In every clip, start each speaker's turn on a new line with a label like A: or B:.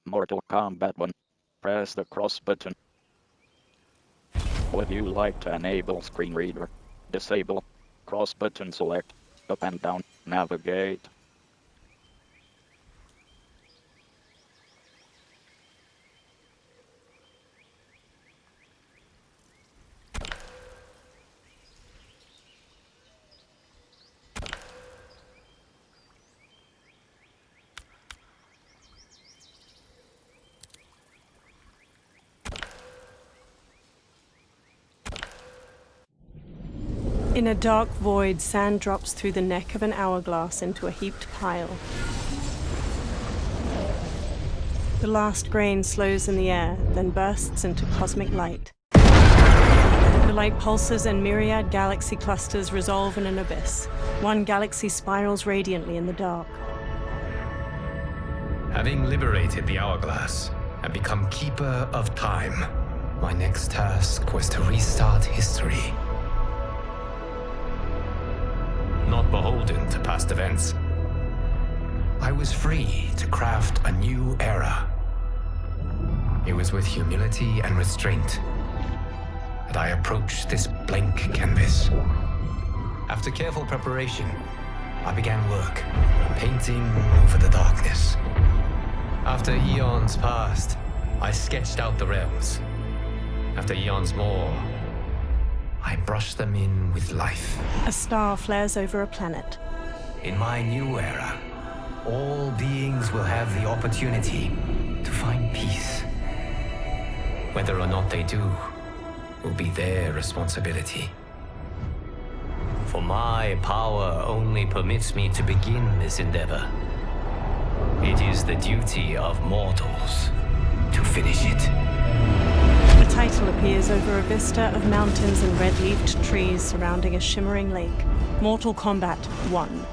A: Mortal Kombat 1. Press the cross button. Would you like to enable screen reader? Disable. Cross button select. Up and down. Navigate.
B: In a dark void, sand drops through the neck of an hourglass into a heaped pile. The last grain slows in the air, then bursts into cosmic light. The light pulses and myriad galaxy clusters resolve in an abyss. One galaxy spirals radiantly in the dark.
C: Having liberated the hourglass and become keeper of time, my next task was to restart history. Not beholden to past events, I was free to craft a new era. It was with humility and restraint that I approached this blank canvas. After careful preparation, I began work, painting over the darkness. After eons passed, I sketched out the realms. After eons more, I brushed them in with life.
B: A star flares over a planet.
C: In my new era, all beings will have the opportunity to find peace. Whether or not they do will be their responsibility. For my power only permits me to begin this endeavor. It is the duty of mortals to finish it.
B: A title appears over a vista of mountains and red-leafed trees surrounding a shimmering lake. Mortal Kombat 1.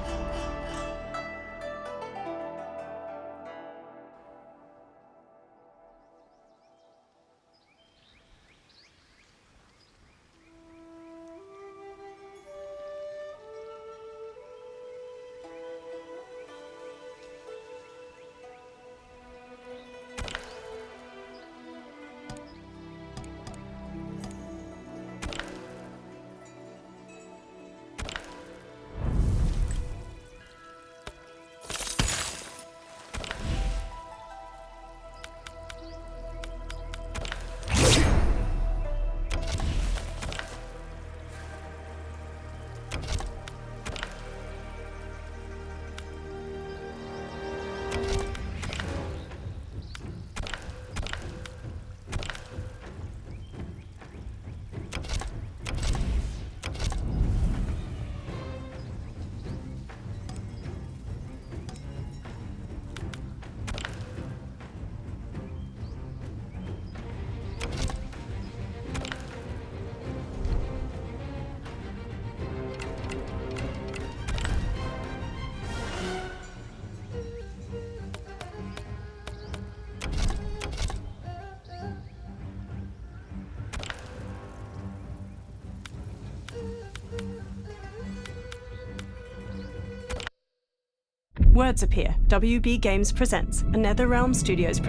B: Words appear. WB Games presents a NetherRealm Studios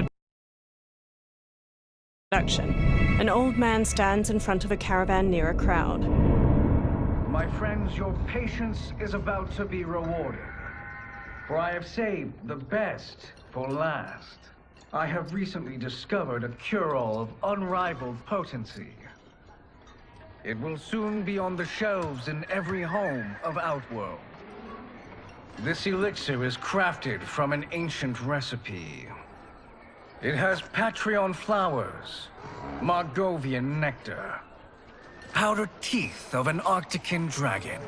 B: production. An old man stands in front of a caravan near a crowd.
D: My friends, your patience is about to be rewarded. For I have saved the best for last. I have recently discovered a cure-all of unrivaled potency. It will soon be on the shelves in every home of Outworld. This elixir is crafted from an ancient recipe. It has Patreon flowers, Margovian nectar, powdered teeth of an Arctican dragon.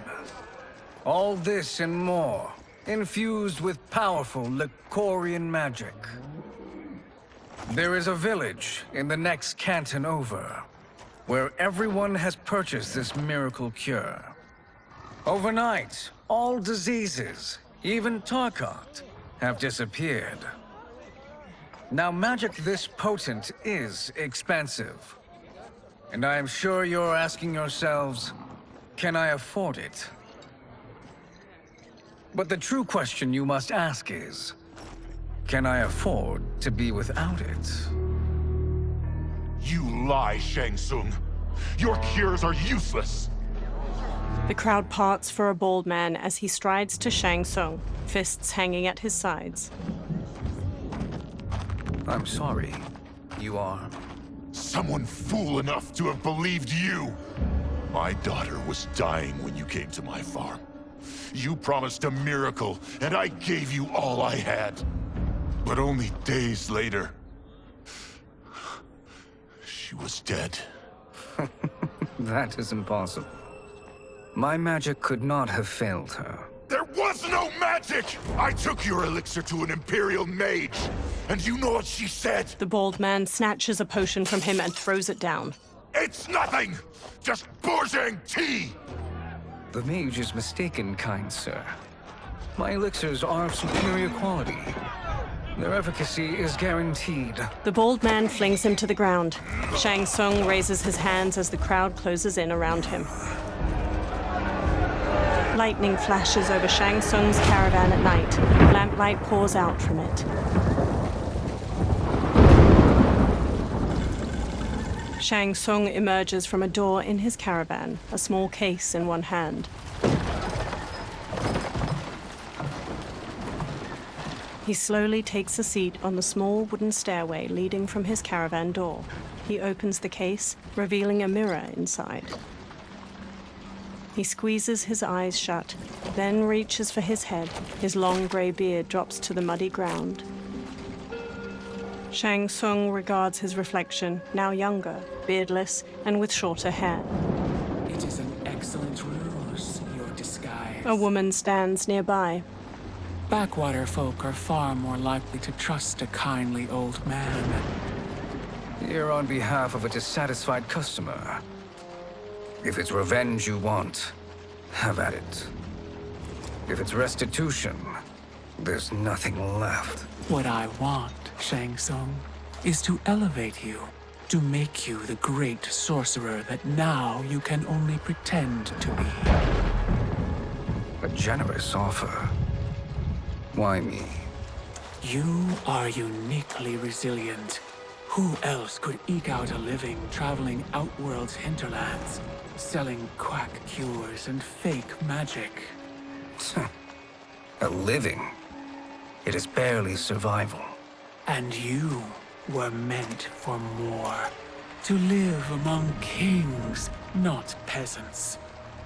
D: All this and more, infused with powerful Lycorian magic. There is a village in the next canton over, where everyone has purchased this miracle cure. Overnight, all diseases, even Tarkat, have disappeared. Now, magic this potent is expensive. And I am sure you're asking yourselves, can I afford it? But the true question you must ask is, Can I afford to be without it?
E: You lie, Shang Tsung. Your cures are useless.
B: The crowd parts for a bald man as he strides to Shang Tsung, fists hanging at his sides.
D: I'm sorry. You are?
E: Someone fool enough to have believed you. My daughter was dying when you came to my farm. You promised a miracle, and I gave you all I had. But only days later, she was dead.
D: That is impossible. My magic could not have failed her.
E: There was no magic! I took your elixir to an Imperial mage, and you know what she said?
B: The bald man snatches a potion from him and throws it down.
E: It's nothing! Just bourgeois tea!
D: The mage is mistaken, kind sir. My elixirs are of superior quality. Their efficacy is guaranteed.
B: The bald man flings him to the ground. Shang Tsung raises his hands as the crowd closes in around him. Lightning flashes over Shang Tsung's caravan at night. Lamplight pours out from it. Shang Tsung emerges from a door in his caravan, a small case in one hand. He slowly takes a seat on the small wooden stairway leading from his caravan door. He opens the case, revealing a mirror inside. He squeezes his eyes shut, then reaches for his head. His long grey beard drops to the muddy ground. Shang Tsung regards his reflection, now younger, beardless, and with shorter hair.
F: It is an excellent ruse, your disguise.
B: A woman stands nearby.
F: Backwater folk are far more likely to trust a kindly old man.
D: Here on behalf of a dissatisfied customer. If it's revenge you want, have at it. If it's restitution, there's nothing left.
F: What I want, Shang Tsung, is to elevate you, to make you the great sorcerer that now you can only pretend to be.
D: A generous offer. Why me?
F: You are uniquely resilient. Who else could eke out a living traveling Outworld's hinterlands, selling quack cures and fake magic?
D: A living? It is barely survival.
F: And you were meant for more. To live among kings, not peasants.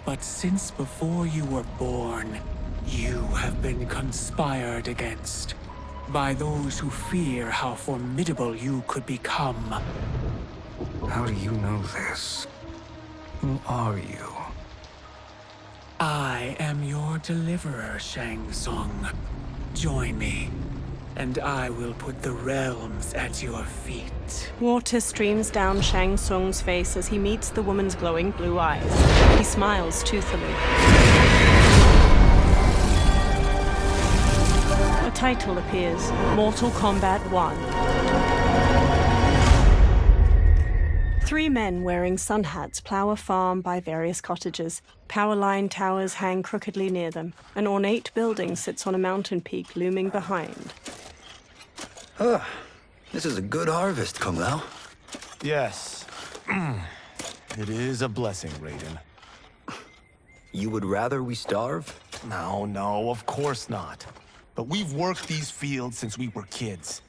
F: But since before you were born, you have been conspired against by those who fear how formidable you could become.
D: How do you know this? Who are you?
F: I am your deliverer, Shang Tsung. Join me, and I will put the realms at your feet.
B: Water streams down Shang Tsung's face as he meets the woman's glowing blue eyes. He smiles toothily. A title appears, Mortal Kombat 1. Three men wearing sun hats plow a farm by various cottages. Power line towers hang crookedly near them. An ornate building sits on a mountain peak looming behind.
G: This is a good harvest, Kung Lao.
H: Yes. It is a blessing, Raiden.
G: You would rather we starve?
H: No, of course not. But we've worked these fields since we were kids.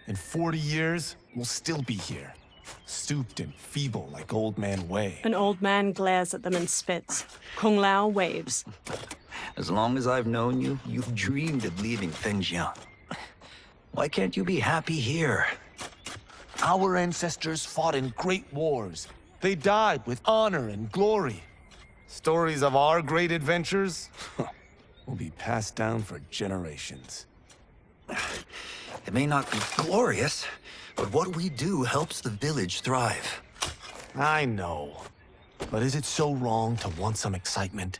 H: In 40 years, we'll still be here. Stooped and feeble like Old Man Wei.
B: An old man glares at them and spits. Kung Lao waves.
G: As long as I've known you, you've dreamed of leaving Fengjian. Why can't you be happy here?
H: Our ancestors fought in great wars. They died with honor and glory. Stories of our great adventures will be passed down for generations.
G: It may not be glorious, but what we do helps the village thrive.
H: I know. But is it so wrong to want some excitement?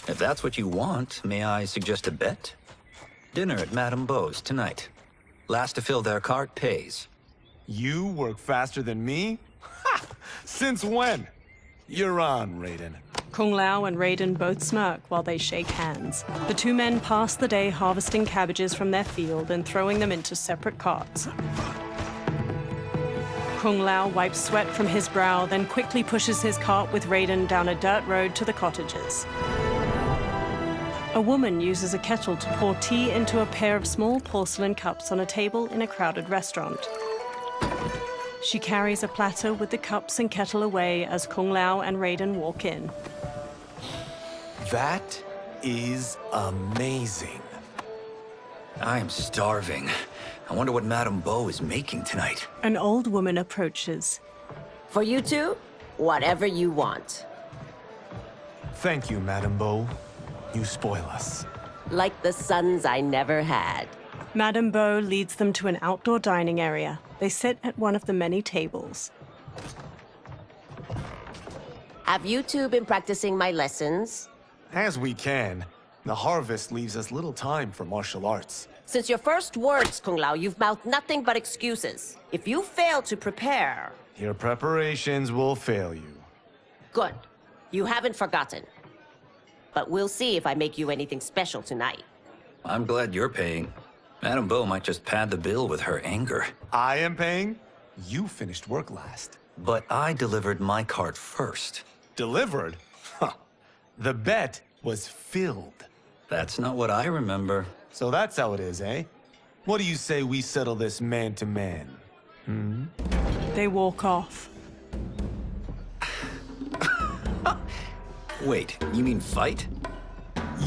G: If that's what you want, may I suggest a bet? Dinner at Madame Beau's tonight. Last to fill their cart pays.
H: You work faster than me? Ha! Since when? You're on, Raiden.
B: Kung Lao and Raiden both smirk while they shake hands. The two men pass the day harvesting cabbages from their field and throwing them into separate carts. Kung Lao wipes sweat from his brow, then quickly pushes his cart with Raiden down a dirt road to the cottages. A woman uses a kettle to pour tea into a pair of small porcelain cups on a table in a crowded restaurant. She carries a platter with the cups and kettle away as Kung Lao and Raiden walk in.
H: That is amazing.
G: I am starving. I wonder what Madame Bo is making tonight.
B: An old woman approaches.
I: For you two, whatever you want.
H: Thank you, Madame Bo. You spoil us.
I: Like the sons I never had.
B: Madame Bo leads them to an outdoor dining area. They sit at one of the many tables.
I: Have you two been practicing my lessons?
H: As we can. The harvest leaves us little time for martial arts.
I: Since your first words, Kung Lao, you've mouthed nothing but excuses. If you fail to prepare...
H: Your preparations will fail you.
I: Good. You haven't forgotten. But we'll see if I make you anything special tonight.
G: I'm glad you're paying. Madame Bo might just pad the bill with her anger.
H: I am paying? You finished work last.
G: But I delivered my cart first.
H: Delivered? Huh. The bet was filled.
G: That's not what I remember.
H: So that's how it is, eh? What do you say we settle this man to man?
B: They walk off.
G: Wait, you mean fight?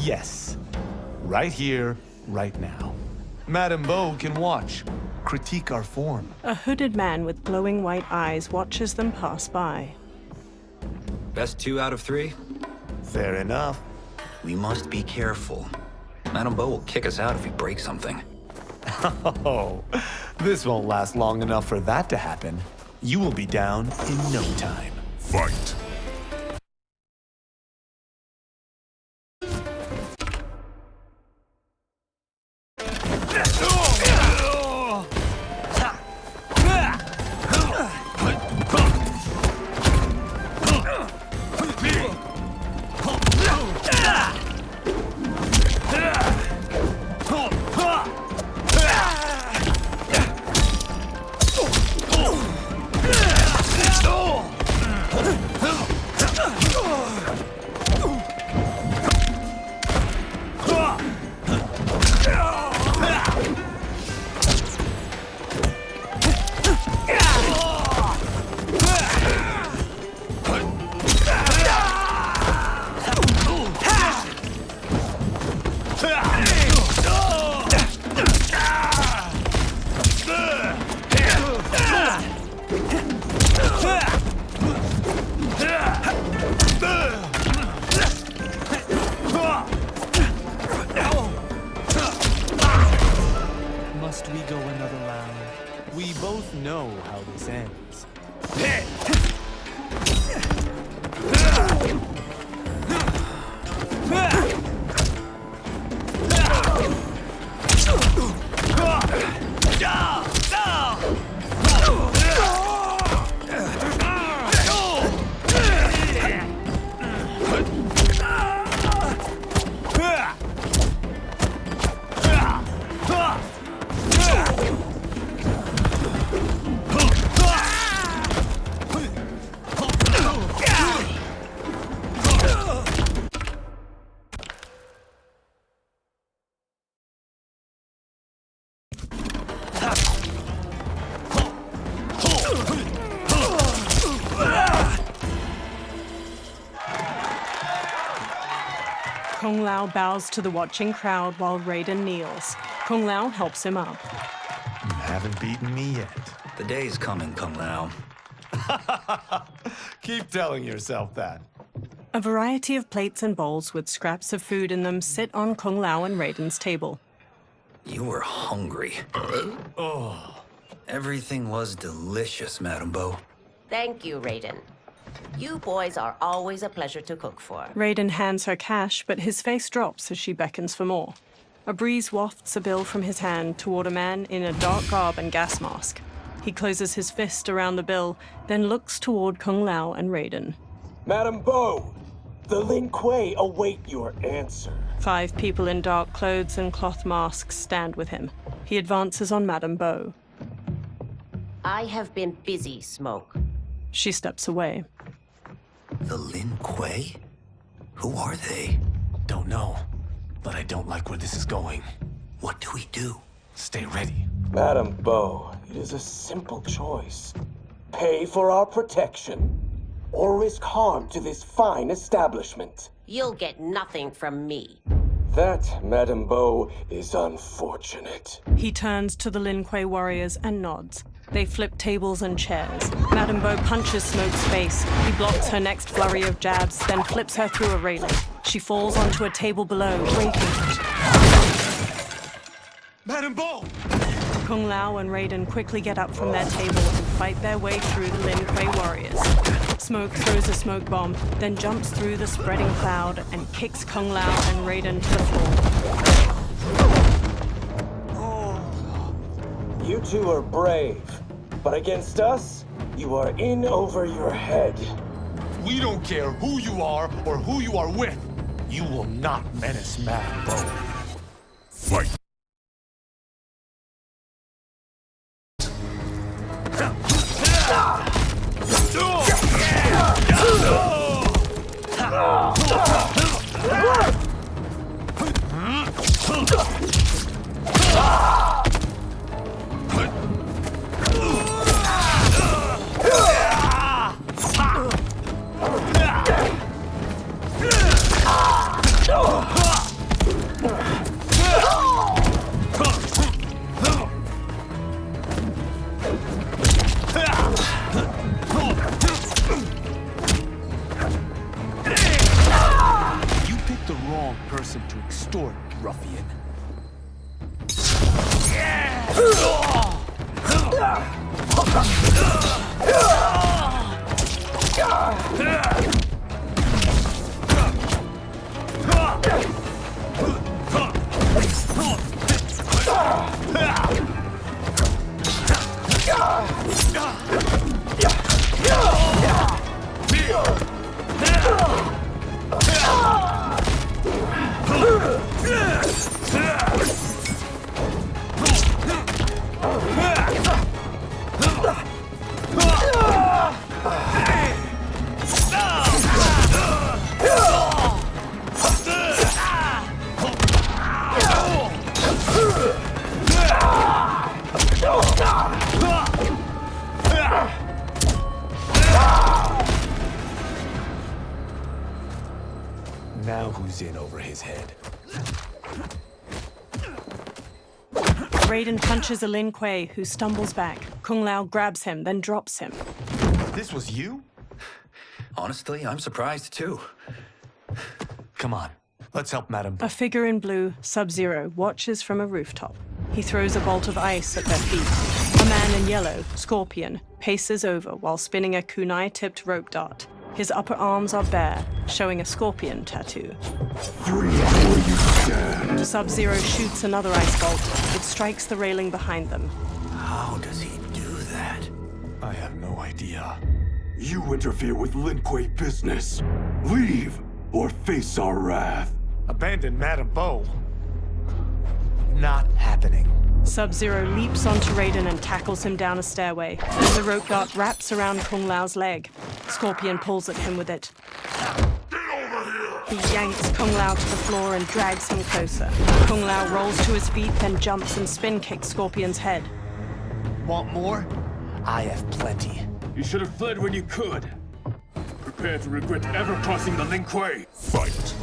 H: Yes. Right here, right now. Madame Bo can watch, critique our form.
B: A hooded man with glowing white eyes watches them pass by.
G: Best 2 out of 3?
H: Fair enough.
G: We must be careful. Madame Bo will kick us out if we break something.
H: Oh, this won't last long enough for that to happen. You will be down in no time.
E: Fight.
H: Must we go another round? We both know how this ends.
B: Kung Lao bows to the watching crowd while Raiden kneels. Kung Lao helps him up.
H: You haven't beaten me yet.
G: The day's coming, Kung Lao.
H: Keep telling yourself that.
B: A variety of plates and bowls with scraps of food in them sit on Kung Lao and Raiden's table.
G: You were hungry. Everything was delicious, Madame Bo.
I: Thank you, Raiden. You boys are always a pleasure to cook for.
B: Raiden hands her cash, but his face drops as she beckons for more. A breeze wafts a bill from his hand toward a man in a dark garb and gas mask. He closes his fist around the bill, then looks toward Kung Lao and Raiden.
J: Madame Bo, The Lin Kuei await your answer.
B: 5 people in dark clothes and cloth masks stand with him. He advances on Madame Beau.
I: I have been busy, Smoke.
B: She steps away.
G: The Lin Kuei? Who are they?
H: Don't know, but I don't like where this is going.
G: What do we do?
H: Stay ready.
J: Madame Beau, it is a simple choice. Pay for our protection, or risk harm to this fine establishment.
I: You'll get nothing from me.
J: That, Madame Beau, is unfortunate.
B: He turns to the Lin Kuei warriors and nods. They flip tables and chairs. Madame Beau punches Smoke's face. He blocks her next flurry of jabs, then flips her through a railing. She falls onto a table below, breaking it.
H: Madame Beau!
B: Kung Lao and Raiden quickly get up from their table and fight their way through the Lin Kuei warriors. Smoke throws a smoke bomb, then jumps through the spreading cloud and kicks Kung Lao and Raiden to the floor.
J: You two are brave, but against us, you are in over your head.
H: We don't care who you are or who you are with. You will not menace Madame Beau.
E: Fight!
H: You picked the wrong person to extort, ruffian. Now who's in over his head?
B: Raiden punches a Lin Kuei, who stumbles back. Kung Lao grabs him, then drops him.
H: This was you?
G: Honestly, I'm surprised too.
H: Come on, let's help Madame Beau.
B: A figure in blue, Sub-Zero, watches from a rooftop. He throws a bolt of ice at their feet. A man in yellow, Scorpion, paces over while spinning a kunai-tipped rope dart. His upper arms are bare, showing a scorpion tattoo. Sub-Zero shoots another ice bolt. It strikes the railing behind them.
G: How does he do that?
H: I have no idea.
K: You interfere with Lin Kuei business. Leave, or face our wrath.
H: Abandon Madame Beau? Not happening.
B: Sub-Zero leaps onto Raiden and tackles him down a stairway. The rope dart wraps around Kung Lao's leg. Scorpion pulls at him with it. He yanks Kung Lao to the floor and drags him closer. Kung Lao rolls to his feet, then jumps and spin kicks Scorpion's head.
H: Want more? I have plenty.
K: You should have fled when you could. Prepare to regret ever crossing the Lin Kuei.
E: Fight!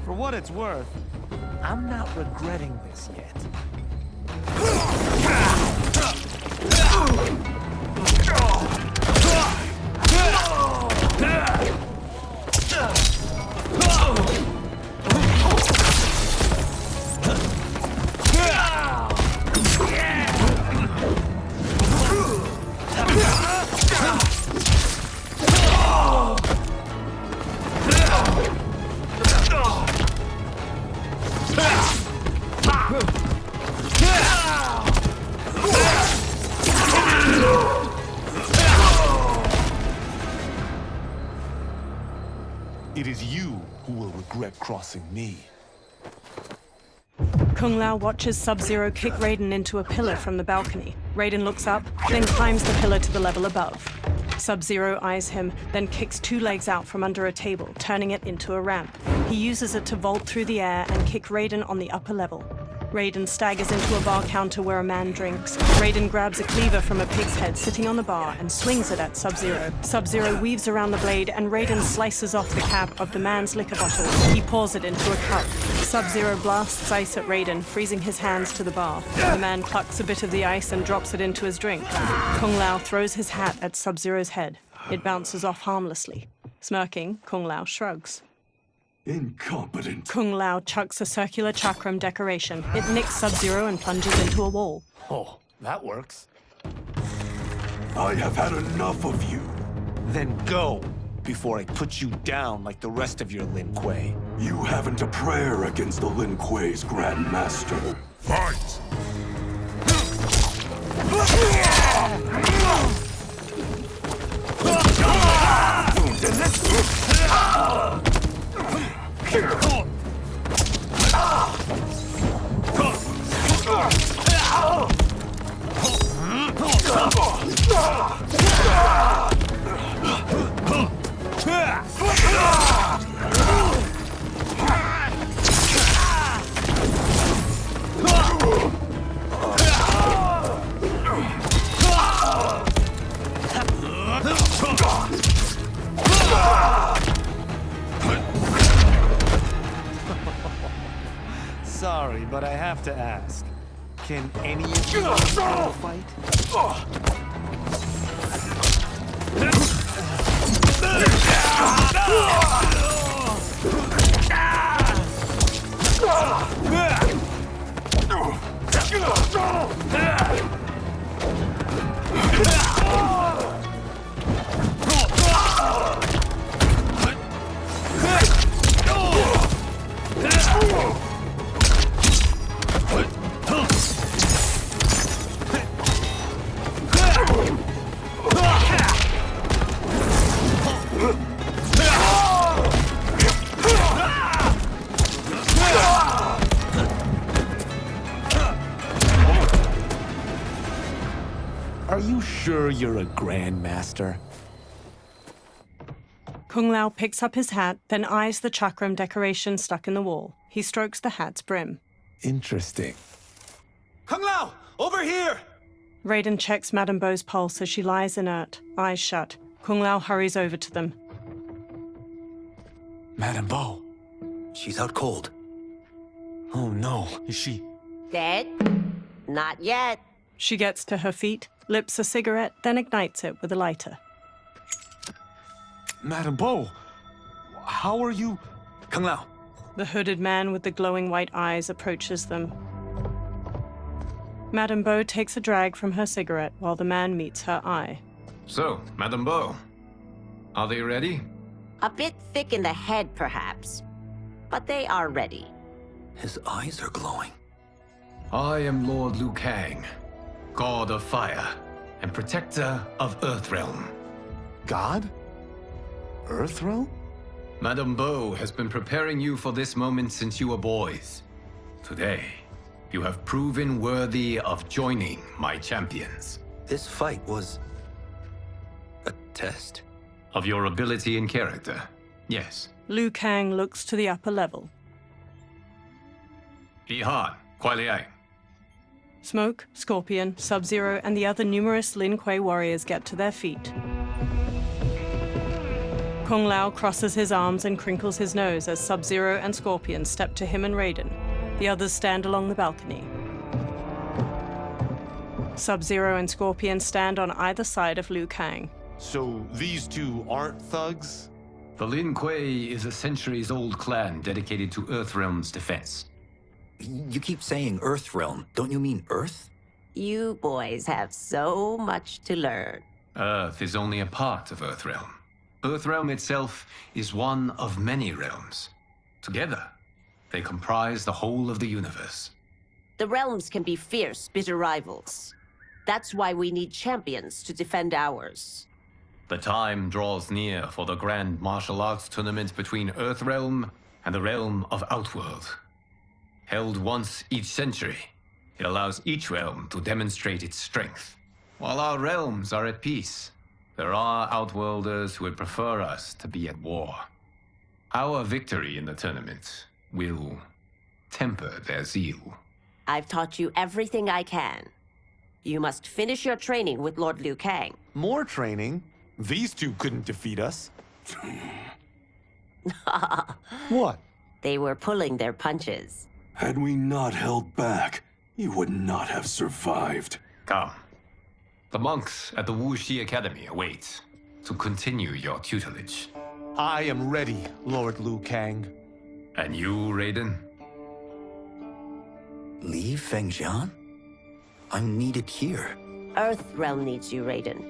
H: For what it's worth, I'm not regretting this yet. It is you who will regret crossing me.
B: Kung Lao watches Sub-Zero kick Raiden into a pillar from the balcony. Raiden looks up, then climbs the pillar to the level above. Sub-Zero eyes him, then kicks 2 legs out from under a table, turning it into a ramp. He uses it to vault through the air and kick Raiden on the upper level. Raiden staggers into a bar counter where a man drinks. Raiden grabs a cleaver from a pig's head sitting on the bar and swings it at Sub-Zero. Sub-Zero weaves around the blade and Raiden slices off the cap of the man's liquor bottle. He pours it into a cup. Sub-Zero blasts ice at Raiden, freezing his hands to the bar. The man plucks a bit of the ice and drops it into his drink. Kung Lao throws his hat at Sub-Zero's head. It bounces off harmlessly. Smirking, Kung Lao shrugs.
K: Incompetent.
B: Kung Lao chucks a circular chakram decoration. It nicks Sub-Zero and plunges into a wall.
H: Oh, that works.
K: I have had enough of you.
H: Then go, before I put you down like the rest of your Lin Kuei.
K: You haven't a prayer against the Lin Kuei's Grand Master.
E: Fight!
H: Sorry, but I have to ask. Can any of you fight? Are you sure you're a Grandmaster?
B: Kung Lao picks up his hat, then eyes the chakram decoration stuck in the wall. He strokes the hat's brim.
H: Interesting. Kung Lao, over here!
B: Raiden checks Madame Beau's pulse as she lies inert, eyes shut. Kung Lao hurries over to them.
H: Madame Beau.
G: She's out cold.
H: Oh no, is she?
I: Dead? Not yet.
B: She gets to her feet, lips a cigarette, then ignites it with a lighter.
H: Madame Beau, how are you?
G: Kung Lao.
B: The hooded man with the glowing white eyes approaches them. Madame Beau takes a drag from her cigarette while the man meets her eye.
C: So, Madame Beau, are they ready?
I: A bit thick in the head, perhaps. But they are ready.
G: His eyes are glowing.
C: I am Lord Liu Kang, God of Fire and Protector of Earthrealm.
H: God? Earthrealm?
C: Madame Beau has been preparing you for this moment since you were boys. Today, you have proven worthy of joining my champions.
G: This fight was a test?
C: Of your ability and character, yes.
B: Liu Kang looks to the upper level.
C: Ihan, Kuai Liang.
B: Smoke, Scorpion, Sub-Zero, and the other numerous Lin Kuei warriors get to their feet. Kung Lao crosses his arms and crinkles his nose as Sub-Zero and Scorpion step to him and Raiden. The others stand along the balcony. Sub-Zero and Scorpion stand on either side of Liu Kang.
H: So these two aren't thugs?
C: The Lin Kuei is a centuries-old clan dedicated to Earthrealm's defense.
G: You keep saying Earthrealm. Don't you mean Earth?
I: You boys have so much to learn.
C: Earth is only a part of Earthrealm. Earthrealm itself is one of many realms. Together, they comprise the whole of the universe.
I: The realms can be fierce, bitter rivals. That's why we need champions to defend ours.
C: The time draws near for the grand martial arts tournament between Earthrealm and the realm of Outworld. Held once each century, it allows each realm to demonstrate its strength. While our realms are at peace, there are Outworlders who would prefer us to be at war. Our victory in the tournament will temper their zeal.
I: I've taught you everything I can. You must finish your training with Lord Liu Kang.
H: More training? These two couldn't defeat us. What?
I: They were pulling their punches.
K: Had we not held back, you would not have survived.
C: Come. The monks at the Wuxi Academy await to continue your tutelage.
H: I am ready, Lord Liu Kang.
C: And you, Raiden?
G: Leave Fengjian? I'm needed here.
I: Earthrealm needs you, Raiden.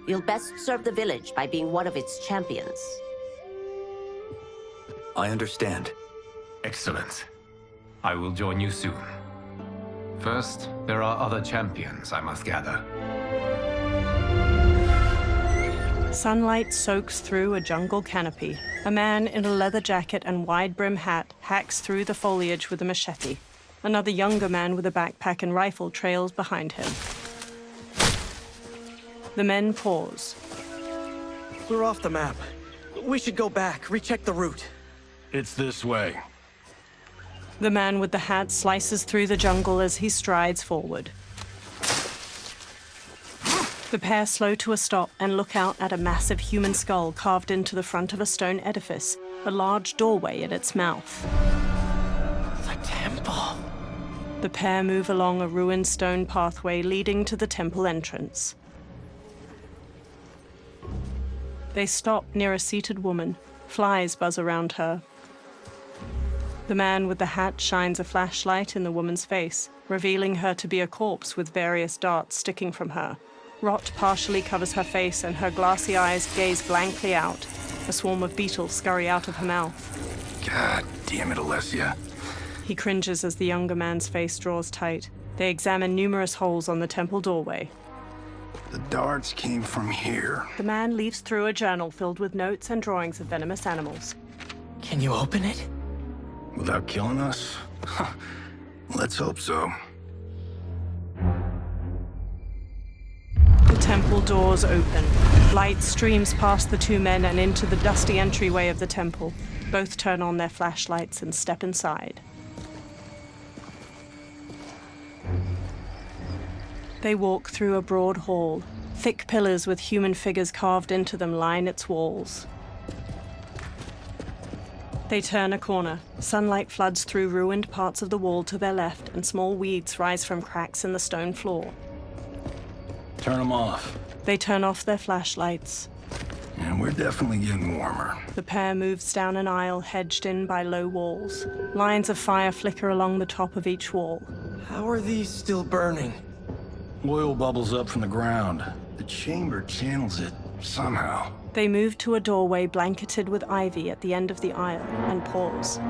I: You'll best serve the village by being one of its champions.
G: I understand.
C: Excellent. I will join you soon. First, there are other champions I must gather.
B: Sunlight soaks through a jungle canopy. A man in a leather jacket and wide-brim hat hacks through the foliage with a machete. Another younger man with a backpack and rifle trails behind him. The men pause.
L: We're off the map. We should go back, recheck the route.
K: It's this way.
B: The man with the hat slices through the jungle as he strides forward. The pair slow to a stop and look out at a massive human skull carved into the front of a stone edifice, a large doorway at its mouth.
L: The temple.
B: The pair move along a ruined stone pathway leading to the temple entrance. They stop near a seated woman. Flies buzz around her. The man with the hat shines a flashlight in the woman's face, revealing her to be a corpse with various darts sticking from her. Rot partially covers her face and her glassy eyes gaze blankly out. A swarm of beetles scurry out of her mouth.
K: God damn it, Alessia.
B: He cringes as the younger man's face draws tight. They examine numerous holes on the temple doorway.
K: The darts came from here.
B: The man leaves through a journal filled with notes and drawings of venomous animals.
L: Can you open it?
K: Without killing us? Let's hope so.
B: The temple doors open. Light streams past the two men and into the dusty entryway of the temple. Both turn on their flashlights and step inside. They walk through a broad hall. Thick pillars with human figures carved into them line its walls. They turn a corner. Sunlight floods through ruined parts of the wall to their left, and small weeds rise from cracks in the stone floor.
K: Turn them off.
B: They turn off their flashlights.
K: And we're definitely getting warmer.
B: The pair moves down an aisle hedged in by low walls. Lines of fire flicker along the top of each wall.
L: How are these still burning?
K: Oil bubbles up from the ground. The chamber channels it somehow.
B: They move to a doorway blanketed with ivy at the end of the aisle and pause.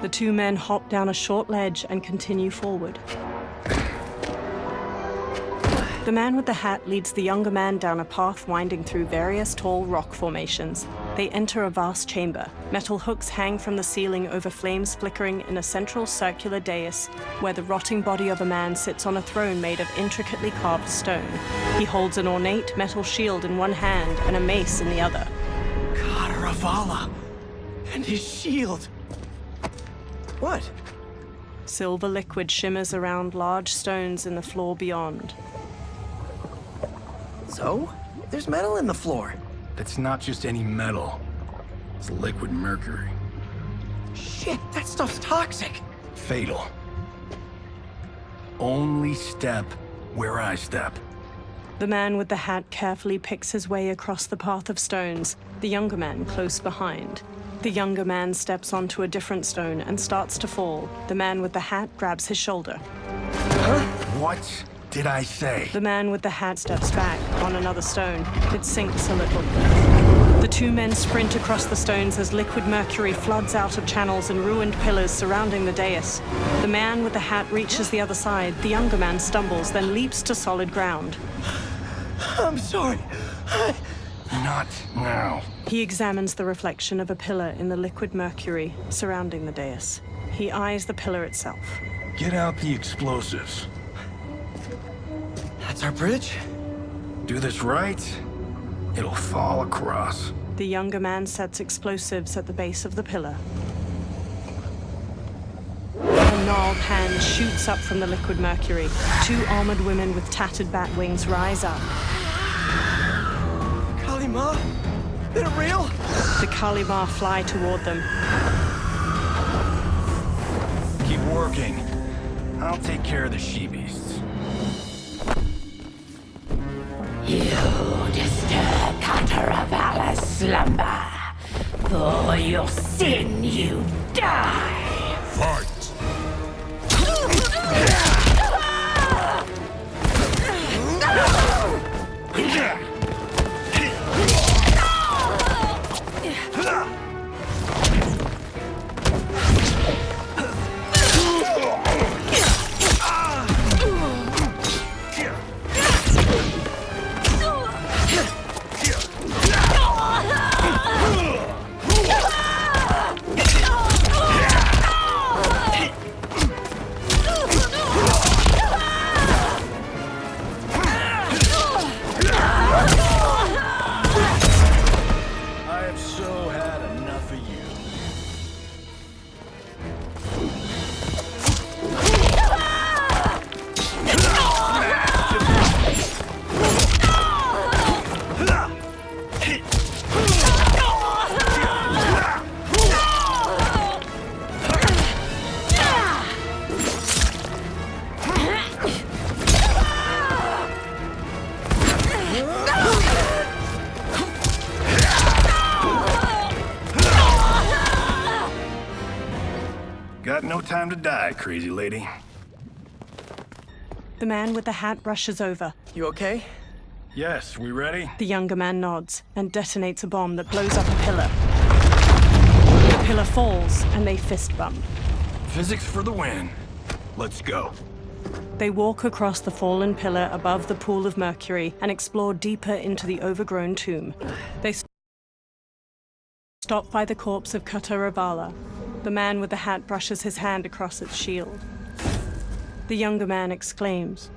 B: The two men hop down a short ledge and continue forward. The man with the hat leads the younger man down a path winding through various tall rock formations. They enter a vast chamber. Metal hooks hang from the ceiling over flames flickering in a central circular dais where the rotting body of a man sits on a throne made of intricately carved stone. He holds an ornate metal shield in one hand and a mace in the other.
L: Ravala! And his shield! What?
B: Silver liquid shimmers around large stones in the floor beyond.
L: So? There's metal in the floor.
K: It's not just any metal. It's liquid mercury.
L: Shit, that stuff's toxic.
K: Fatal. Only step where I step.
B: The man with the hat carefully picks his way across the path of stones, the younger man close behind. The younger man steps onto a different stone and starts to fall. The man with the hat grabs his shoulder.
K: What did I say?
B: The man with the hat steps back on another stone. It sinks a little. The two men sprint across the stones as liquid mercury floods out of channels and ruined pillars surrounding the dais. The man with the hat reaches the other side. The younger man stumbles, then leaps to solid ground.
L: I'm sorry.
K: Not now.
B: He examines the reflection of a pillar in the liquid mercury surrounding the dais. He eyes the pillar itself.
K: Get out the explosives.
L: That's our bridge?
K: Do this right, it'll fall across.
B: The younger man sets explosives at the base of the pillar. A gnarled hand shoots up from the liquid mercury. Two armored women with tattered bat wings rise up.
L: Kalima? Is it real?
B: The Kalimar fly toward them.
K: Keep working. I'll take care of the she-beasts.
M: You disturb Cataravalla's slumber. For your sin, you die.
E: Fight!
K: Got no time to die, crazy lady.
B: The man with the hat rushes over.
L: You okay?
K: Yes, we ready?
B: The younger man nods and detonates a bomb that blows up a pillar. The pillar falls and they fist bump.
K: Physics for the win. Let's go.
B: They walk across the fallen pillar above the pool of mercury and explore deeper into the overgrown tomb. They stop by the corpse of Kataravala. The man with the hat brushes his hand across its shield. The younger man exclaims,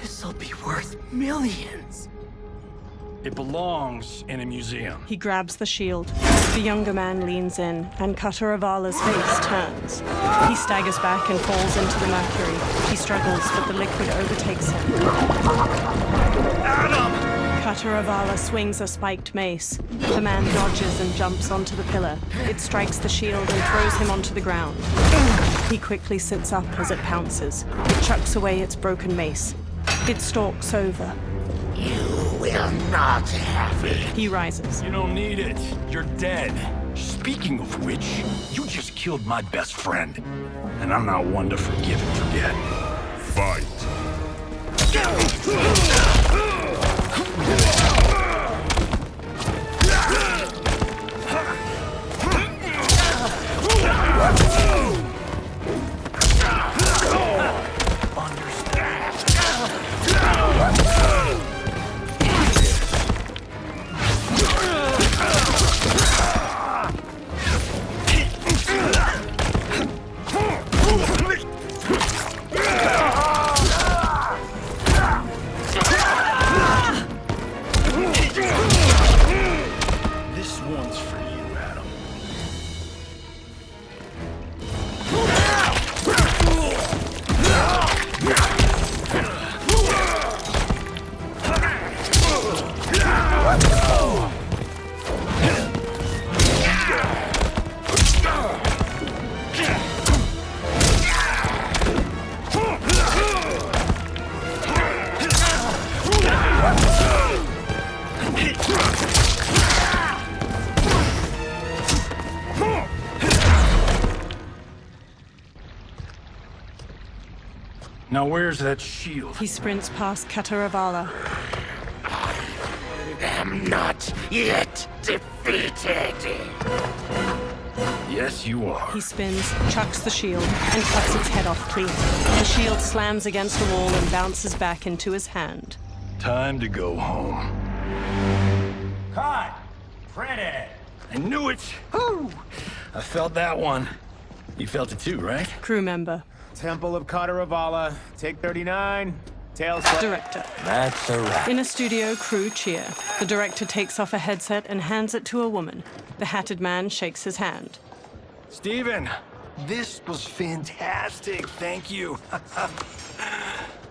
L: This'll be worth millions.
K: It belongs in a museum.
B: He grabs the shield. The younger man leans in, and Kataravala's face turns. He staggers back and falls into the mercury. He struggles, but the liquid overtakes him.
K: Adam!
B: Kataravala swings a spiked mace. The man dodges and jumps onto the pillar. It strikes the shield and throws him onto the ground. He quickly sits up as it pounces. It chucks away its broken mace. It stalks over.
M: You will not have it.
B: He rises.
K: You don't need it. You're dead. Speaking of which, you just killed my best friend. And I'm not one to forgive and forget.
E: Fight!
K: This one's for you, Adam. Now where's that shield?
B: He sprints past Kataravala.
M: Am not yet defeated.
K: Yes, you are.
B: He spins, chucks the shield, and cuts its head off clean. The shield slams against a wall and bounces back into his hand.
K: Time to go home.
N: Cut! Pretty!
K: I knew it! Woo! I felt that one. You felt it too, right?
B: Crew member.
O: Temple of Kataravala, take 39. Tails.
B: Director.
K: That's a wrap.
B: In a studio, crew cheer. The director takes off a headset and hands it to a woman. The hatted man shakes his hand.
K: Steven, this was fantastic. Thank you.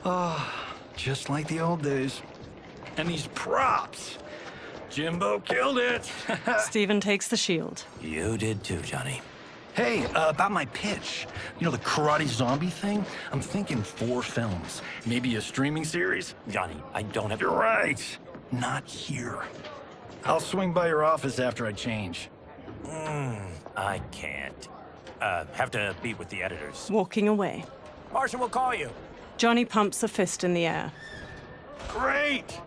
K: Oh, just like the old days. And these props. Jimbo killed it.
B: Steven takes the shield.
K: You did too, Johnny. Hey, about my pitch. You know, the karate zombie thing? I'm thinking 4 films. Maybe a streaming series?
N: Johnny, I don't have...
K: You're right. Not here. I'll swing by your office after I change.
N: I can't. Have to meet with the editors.
B: Walking away.
N: Marshall will call you.
B: Johnny pumps a fist in the air.
K: Great!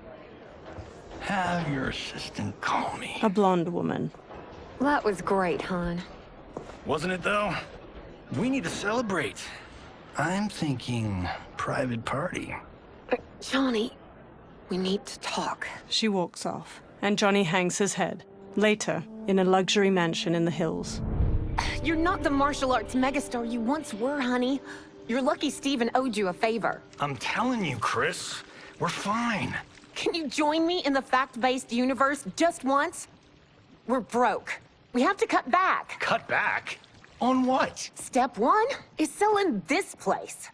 K: Have your assistant call me.
B: A blonde woman.
P: That was great, hon.
K: Wasn't it, though? We need to celebrate. I'm thinking private party.
P: Johnny, we need to talk.
B: She walks off, and Johnny hangs his head. Later, in a luxury mansion in the hills.
P: You're not the martial arts megastar you once were, honey. You're lucky Steven owed you a favor.
K: I'm telling you, Chris, we're fine.
P: Can you join me in the fact-based universe just once? We're broke. We have to cut back.
K: Cut back? On what?
P: Step 1 is selling this place.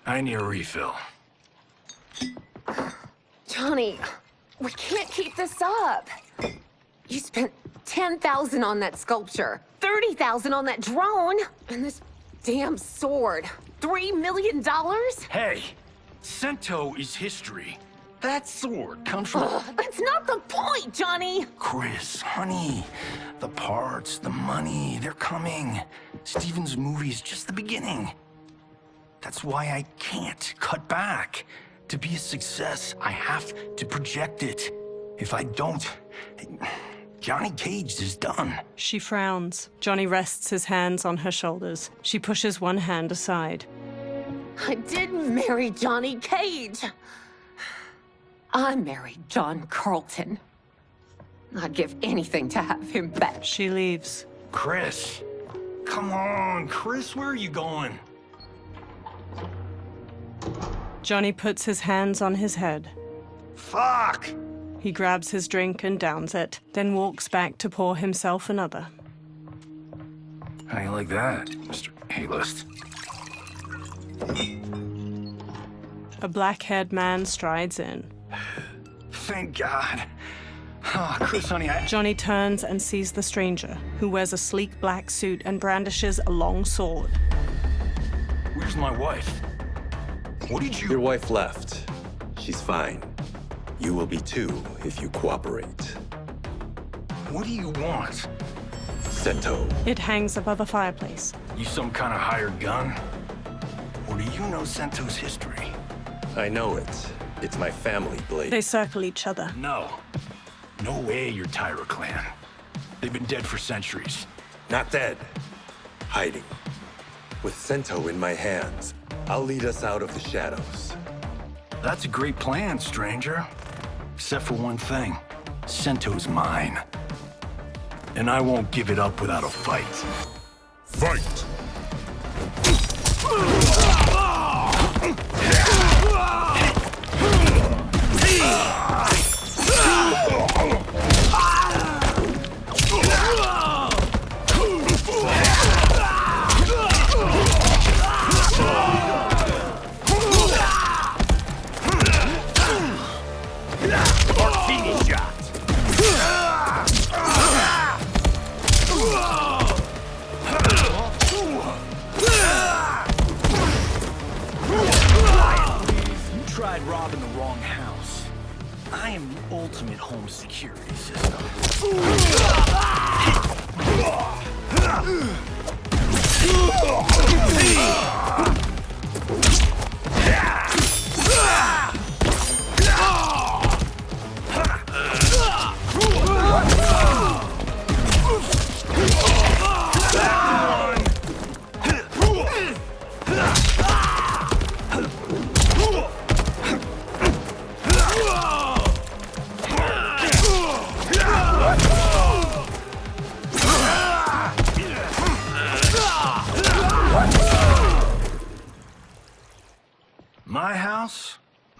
K: I need a refill.
P: Johnny, we can't keep this up. You spent $10,000 on that sculpture, $30,000 on that drone, and this damn sword. $3 million?
K: Hey, Sento is history. That sword comes from...
P: That's not the point, Johnny!
K: Chris, honey, the parts, the money, they're coming. Steven's movie is just the beginning. That's why I can't cut back. To be a success, I have to project it. If I don't, Johnny Cage is done.
B: She frowns. Johnny rests his hands on her shoulders. She pushes one hand aside.
P: I didn't marry Johnny Cage. I married John Carlton. I'd give anything to have him back.
B: She leaves.
K: Chris, come on, Chris, where are you going?
B: Johnny puts his hands on his head.
K: Fuck!
B: He grabs his drink and downs it, then walks back to pour himself another.
K: How you like that, Mr. A-list?
B: A black-haired man strides in.
K: Thank God. Oh, Chris, honey,
B: Johnny turns and sees the stranger, who wears a sleek black suit and brandishes a long sword.
K: Where's my wife? What did you...
Q: Your wife left. She's fine. You will be too if you cooperate.
K: What do you want?
Q: Sento.
B: It hangs above a fireplace.
K: You some kind of hired gun? Or do you know Sento's history?
Q: I know it. It's my family blade.
B: They circle each other.
K: No. No way you're Tyra clan. They've been dead for centuries.
Q: Not dead. Hiding. With Sento in my hands, I'll lead us out of the shadows.
K: That's a great plan, stranger. Except for one thing. Sento's mine. And I won't give it up without a fight.
E: Fight!
K: Robbing the wrong house. I am the ultimate home security system.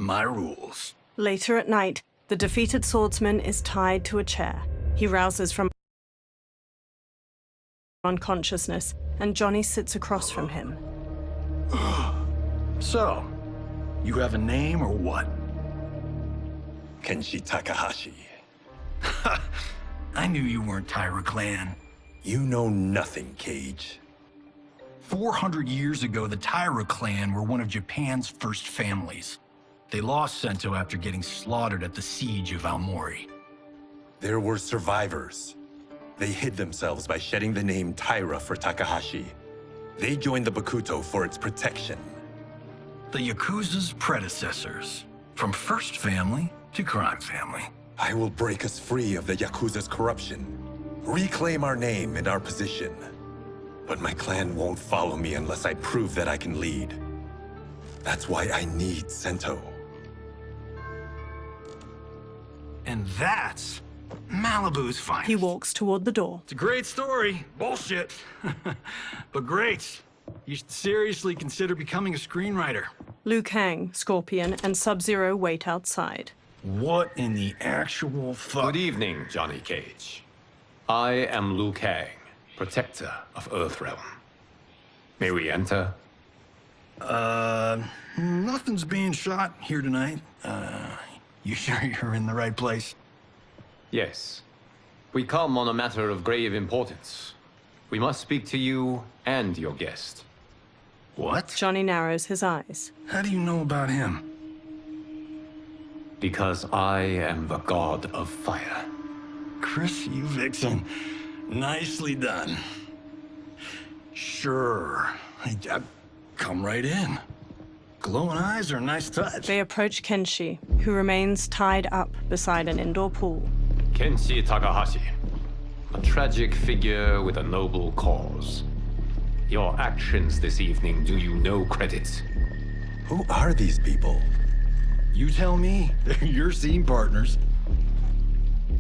K: My rules.
B: Later at night, the defeated swordsman is tied to a chair. He rouses from unconsciousness, and Johnny sits across from him.
K: So, you have a name or what?
Q: Kenshi Takahashi.
K: I knew you weren't Taira clan.
Q: You know nothing, Cage.
K: 400 years ago, the Taira clan were one of Japan's first families. They lost Sento after getting slaughtered at the siege of Aomori.
Q: There were survivors. They hid themselves by shedding the name Taira for Takahashi. They joined the Bakuto for its protection.
K: The Yakuza's predecessors. From first family to crime family.
Q: I will break us free of the Yakuza's corruption. Reclaim our name and our position. But my clan won't follow me unless I prove that I can lead. That's why I need Sento.
K: And that's Malibu's finest.
B: He walks toward the door.
K: It's a great story. Bullshit. But great. You should seriously consider becoming a screenwriter.
B: Liu Kang, Scorpion, and Sub-Zero wait outside.
K: What in the actual fuck?
R: Good evening, Johnny Cage. I am Liu Kang, protector of Earthrealm. May we enter?
K: Nothing's being shot here tonight. You sure you're in the right place?
R: Yes. We come on a matter of grave importance. We must speak to you and your guest.
K: What?
B: Johnny narrows his eyes.
K: How do you know about him?
R: Because I am the god of fire.
K: Chris, you vixen. Nicely done. Sure. Come right in. Glowing eyes are a nice touch.
B: They approach Kenshi, who remains tied up beside an indoor pool.
R: Kenshi Takahashi, a tragic figure with a noble cause. Your actions this evening do you no credit.
Q: Who are these people?
K: You tell me. They're your scene partners.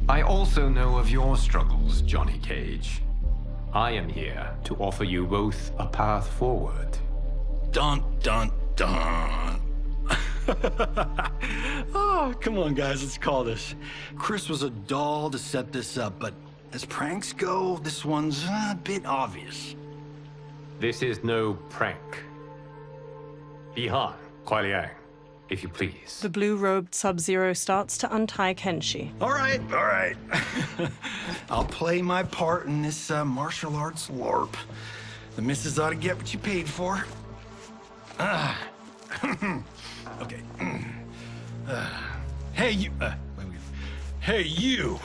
R: I also know of your struggles, Johnny Cage. I am here to offer you both a path forward.
K: Dun, dun, dun. Oh, come on, guys, let's call this. Chris was a doll to set this up, but as pranks go, this one's a bit obvious.
R: This is no prank. Bihan, Kuai Liang, if you please.
B: The blue-robed Sub-Zero starts to untie Kenshi.
K: All right. I'll play my part in this martial arts LARP. The missus ought to get what you paid for. Okay. Hey, you. Hey, you.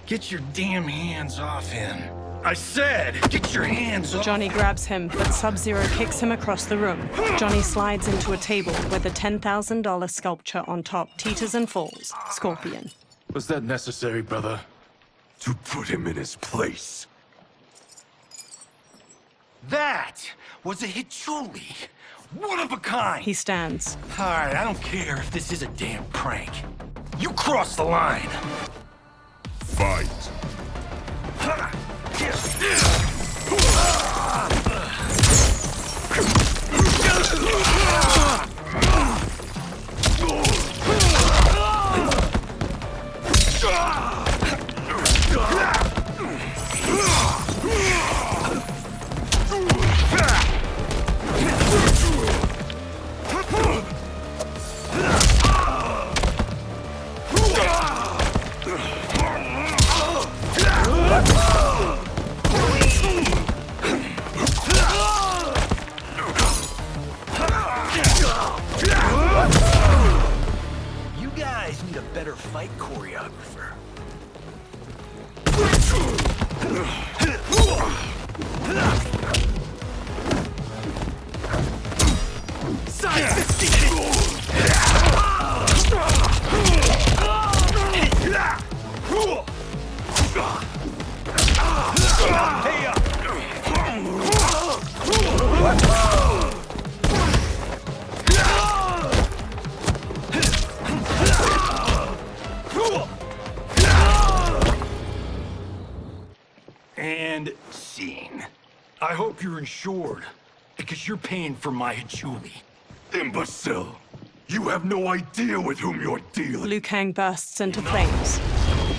K: Get your damn hands off him. I said, get your hands off.
B: Johnny grabs him, but Sub-Zero kicks him across the room. Johnny slides into a table where the $10,000 sculpture on top teeters and falls. Scorpion.
E: Was that necessary, brother? To put him in his place.
K: That was a Hichuli. One of a kind.
B: He stands.
K: All right, I don't care if this is a damn prank. You crossed the line.
E: Fight.
K: You guys need a better fight choreographer. And scene. I hope you're insured, because you're paying for my Hichuli.
E: Imbecile! You have no idea with whom you're dealing.
B: Liu Kang bursts into flames.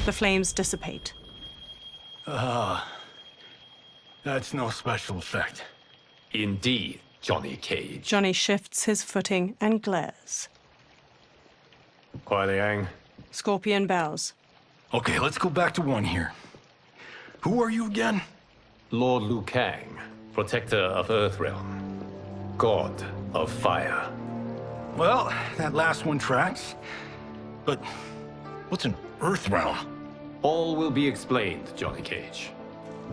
B: The flames dissipate.
K: That's no special effect.
R: Indeed, Johnny Cage.
B: Johnny shifts his footing and glares.
K: Kuai Liang.
B: Scorpion bows.
K: Okay, let's go back to one here. Who are you again?
R: Lord Liu Kang, protector of Earthrealm, god of fire.
K: Well, that last one tracks. But what's an Earthrealm?
R: All will be explained, Johnny Cage.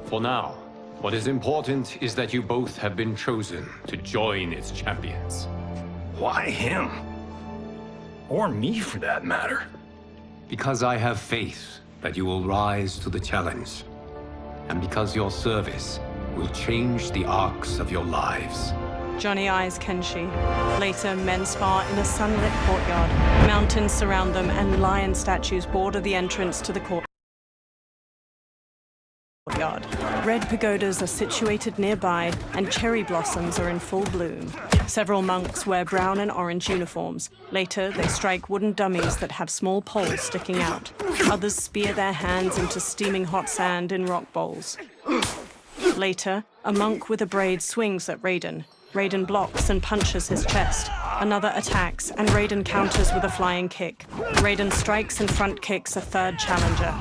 R: For now, what is important is that you both have been chosen to join its champions.
K: Why him? Or me, for that matter.
R: Because I have faith that you will rise to the challenge. And because your service will change the arcs of your lives.
B: Johnny eyes Kenshi. Later, men spar in a sunlit courtyard. Mountains surround them, and lion statues border the entrance to the courtyard. Red pagodas are situated nearby, and cherry blossoms are in full bloom. Several monks wear brown and orange uniforms. Later, they strike wooden dummies that have small poles sticking out. Others spear their hands into steaming hot sand in rock bowls. Later, a monk with a braid swings at Raiden. Raiden blocks and punches his chest. Another attacks, and Raiden counters with a flying kick. Raiden strikes and front kicks a third challenger.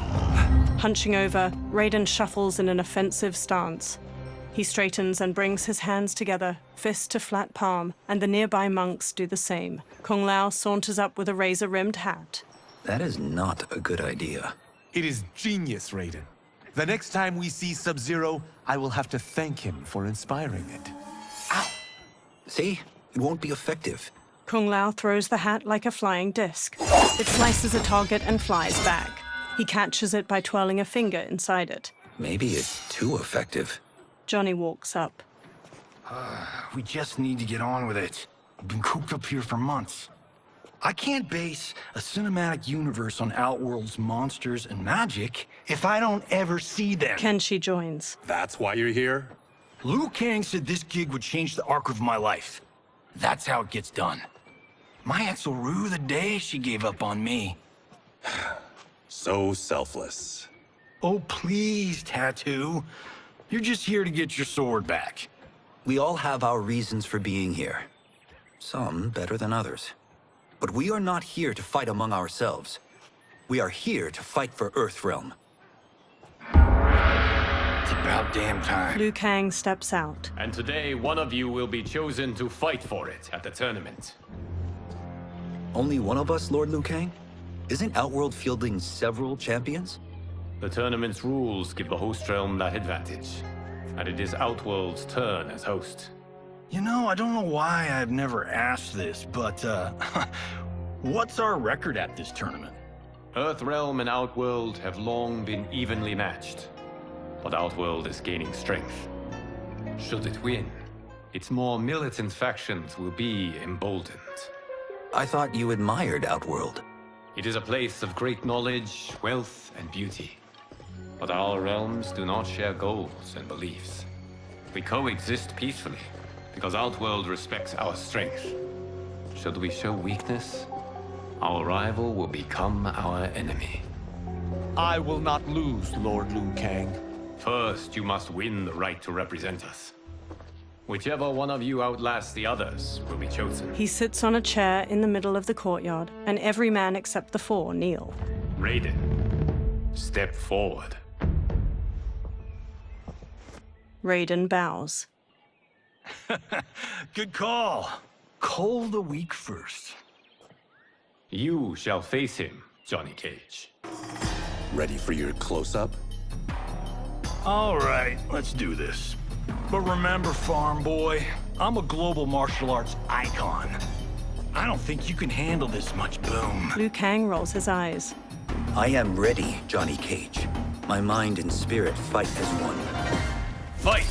B: Hunching over, Raiden shuffles in an offensive stance. He straightens and brings his hands together, fist to flat palm, and the nearby monks do the same. Kung Lao saunters up with a razor-rimmed hat.
G: That is not a good idea.
H: It is genius, Raiden. The next time we see Sub-Zero, I will have to thank him for inspiring it.
G: Ow! See? It won't be effective.
B: Kung Lao throws the hat like a flying disc. It slices a target and flies back. He catches it by twirling a finger inside it.
G: Maybe it's too effective.
B: Johnny walks up.
K: We just need to get on with it. We've been cooped up here for months. I can't base a cinematic universe on Outworld's monsters and magic if I don't ever see them.
B: Kenshi joins.
Q: That's why you're here?
K: Liu Kang said this gig would change the arc of my life. That's how it gets done. My ex will rue the day she gave up on me.
Q: So selfless.
K: Oh, please, Tattoo. You're just here to get your sword back.
G: We all have our reasons for being here. Some better than others. But we are not here to fight among ourselves. We are here to fight for Earthrealm.
K: It's about damn time.
B: Liu Kang steps out.
R: And today, one of you will be chosen to fight for it at the tournament.
G: Only one of us, Lord Liu Kang? Isn't Outworld fielding several champions?
R: The tournament's rules give the host realm that advantage. And it is Outworld's turn as host.
K: You know, I don't know why I've never asked this, but, what's our record at this tournament?
R: Earthrealm and Outworld have long been evenly matched. But Outworld is gaining strength. Should it win, its more militant factions will be emboldened.
G: I thought you admired Outworld.
R: It is a place of great knowledge, wealth, and beauty. But our realms do not share goals and beliefs. We coexist peacefully, because Outworld respects our strength. Should we show weakness, our rival will become our enemy.
H: I will not lose, Lord Liu Kang.
R: First, you must win the right to represent us. Whichever one of you outlasts the others will be chosen.
B: He sits on a chair in the middle of the courtyard, and every man except the four kneel.
R: Raiden, step forward.
B: Raiden bows.
K: Good call. Cull the weak first.
R: You shall face him, Johnny Cage.
Q: Ready for your close-up?
K: All right, let's do this. But remember, farm boy, I'm a global martial arts icon. I don't think you can handle this much boom.
B: Liu Kang rolls his eyes.
G: I am ready, Johnny Cage. My mind and spirit fight as one.
K: Fight!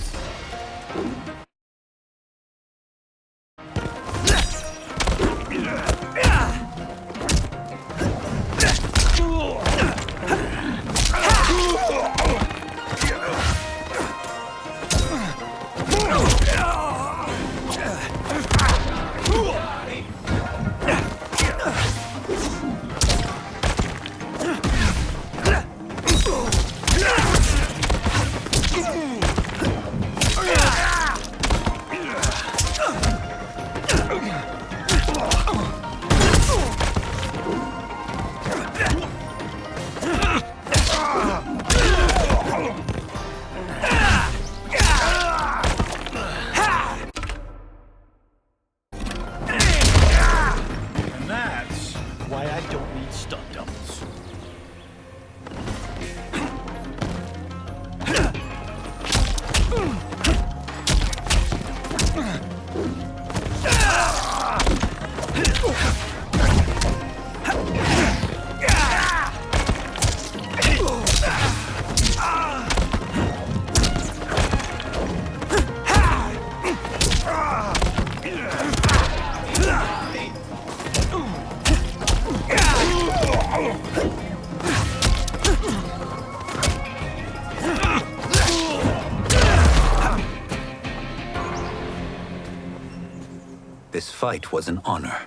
G: This fight was an honor.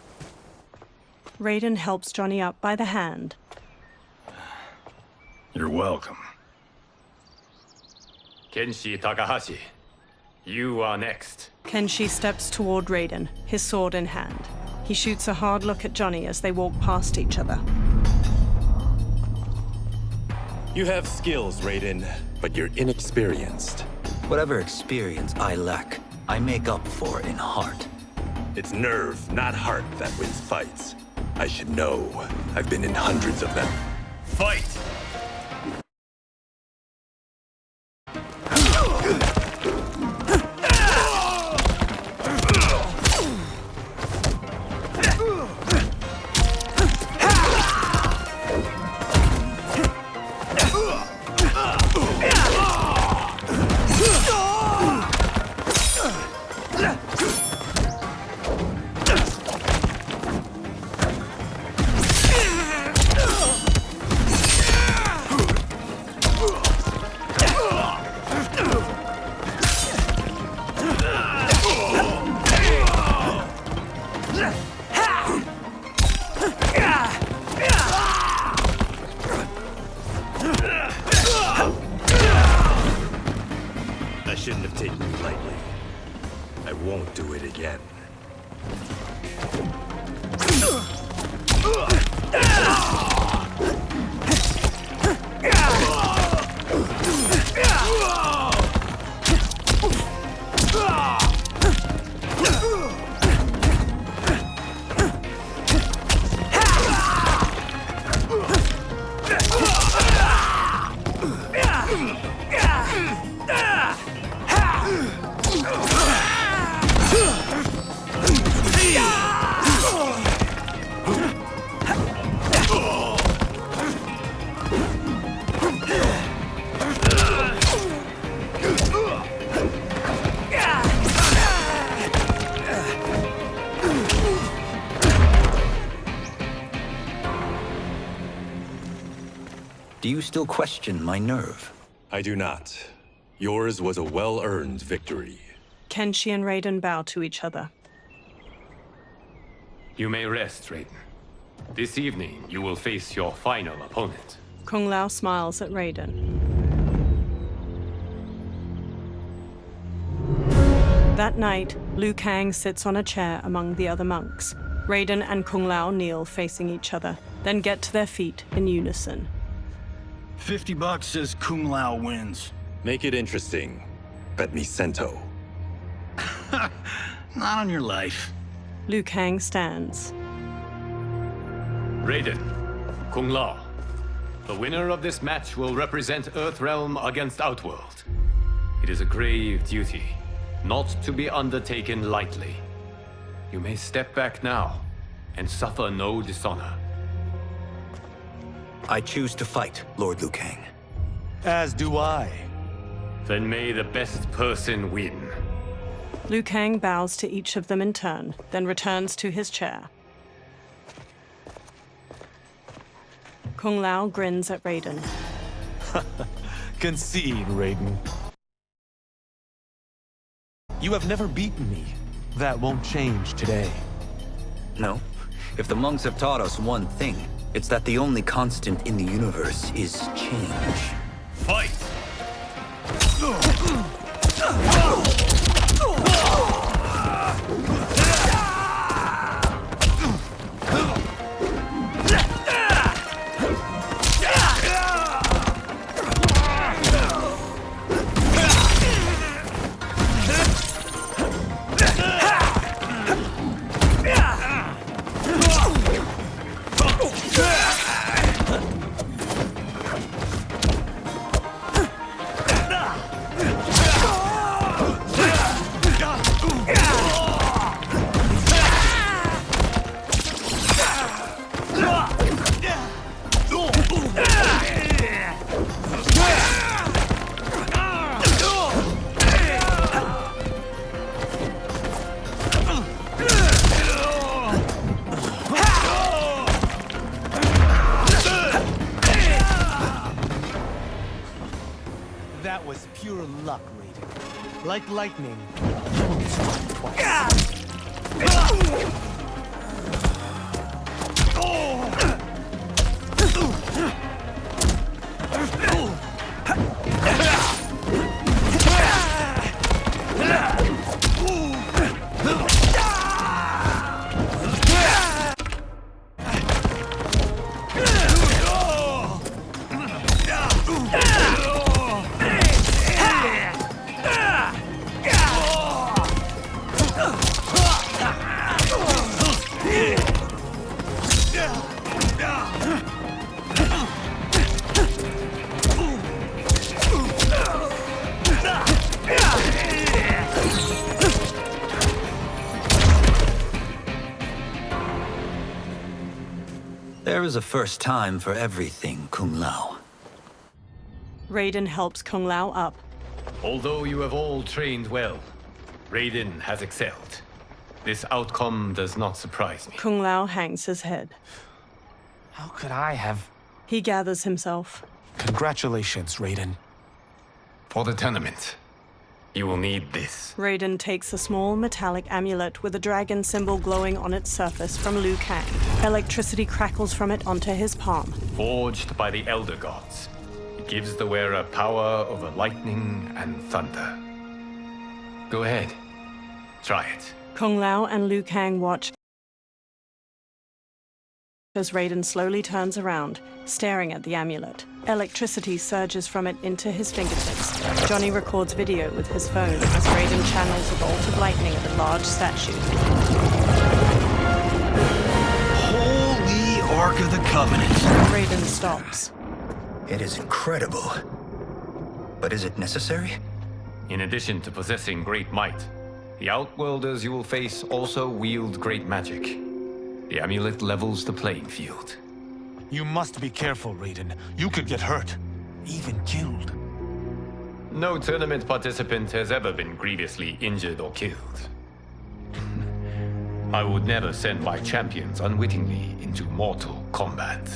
B: Raiden helps Johnny up by the hand.
K: You're welcome.
R: Kenshi Takahashi, you are next.
B: Kenshi steps toward Raiden, his sword in hand. He shoots a hard look at Johnny as they walk past each other.
Q: You have skills, Raiden, but you're inexperienced.
G: Whatever experience I lack, I make up for in heart.
Q: It's nerve, not heart, that wins fights. I should know. I've been in hundreds of them.
R: Fight!
Q: I shouldn't have taken you lightly. I won't do it again.
G: Do you still question my nerve?
Q: I do not. Yours was a well-earned victory.
B: Kenshi and Raiden bow to each other.
R: You may rest, Raiden. This evening, you will face your final opponent.
B: Kung Lao smiles at Raiden. That night, Liu Kang sits on a chair among the other monks. Raiden and Kung Lao kneel facing each other, then get to their feet in unison.
K: $50 says Kung Lao wins.
Q: Make it interesting. Bet me cento.
K: Not on your life.
B: Liu Kang stands.
R: Raiden, Kung Lao, the winner of this match will represent Earthrealm against Outworld. It is a grave duty, not to be undertaken lightly. You may step back now and suffer no dishonor.
G: I choose to fight, Lord Liu Kang.
H: As do I.
R: Then may the best person win.
B: Liu Kang bows to each of them in turn, then returns to his chair. Kung Lao grins at Raiden.
H: Concede, Raiden. You have never beaten me. That won't change today.
G: No. If the monks have taught us one thing, it's that the only constant in the universe is change.
R: Fight!
H: luck, Raiden. Like lightning, you will be struck twice.
G: There is a first time for everything, Kung Lao.
B: Raiden helps Kung Lao up.
R: Although you have all trained well, Raiden has excelled. This outcome does not surprise me.
B: Kung Lao hangs his head.
H: How could I have...
B: He gathers himself.
H: Congratulations, Raiden.
R: For the tournament, you will need this.
B: Raiden takes a small metallic amulet with a dragon symbol glowing on its surface from Liu Kang. Electricity crackles from it onto his palm.
R: Forged by the Elder Gods, it gives the wearer power over lightning and thunder. Go ahead, try it.
B: Kung Lao and Liu Kang watch as Raiden slowly turns around, staring at the amulet. Electricity surges from it into his fingertips. Johnny records video with his phone as Raiden channels a bolt of lightning at a large statue.
K: Holy Ark of the Covenant!
B: Raiden stops.
G: It is incredible. But is it necessary?
R: In addition to possessing great might, the Outworlders you will face also wield great magic. The amulet levels the playing field.
H: You must be careful, Raiden. You could get hurt. Even killed.
R: No tournament participant has ever been grievously injured or killed. I would never send my champions unwittingly into mortal combat.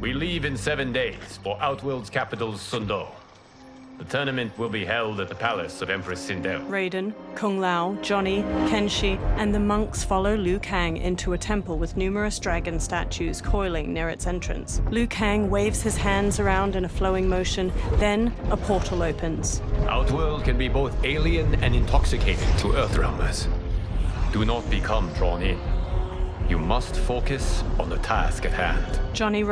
R: We leave in 7 days for Outworld's capital, Sundo. The tournament will be held at the palace of Empress Sindel.
B: Raiden, Kung Lao, Johnny, Kenshi, and the monks follow Liu Kang into a temple with numerous dragon statues coiling near its entrance. Liu Kang waves his hands around in a flowing motion, then a portal opens.
R: Outworld can be both alien and intoxicating to Earthrealmers. Do not become drawn in. You must focus on the task at hand.
B: Johnny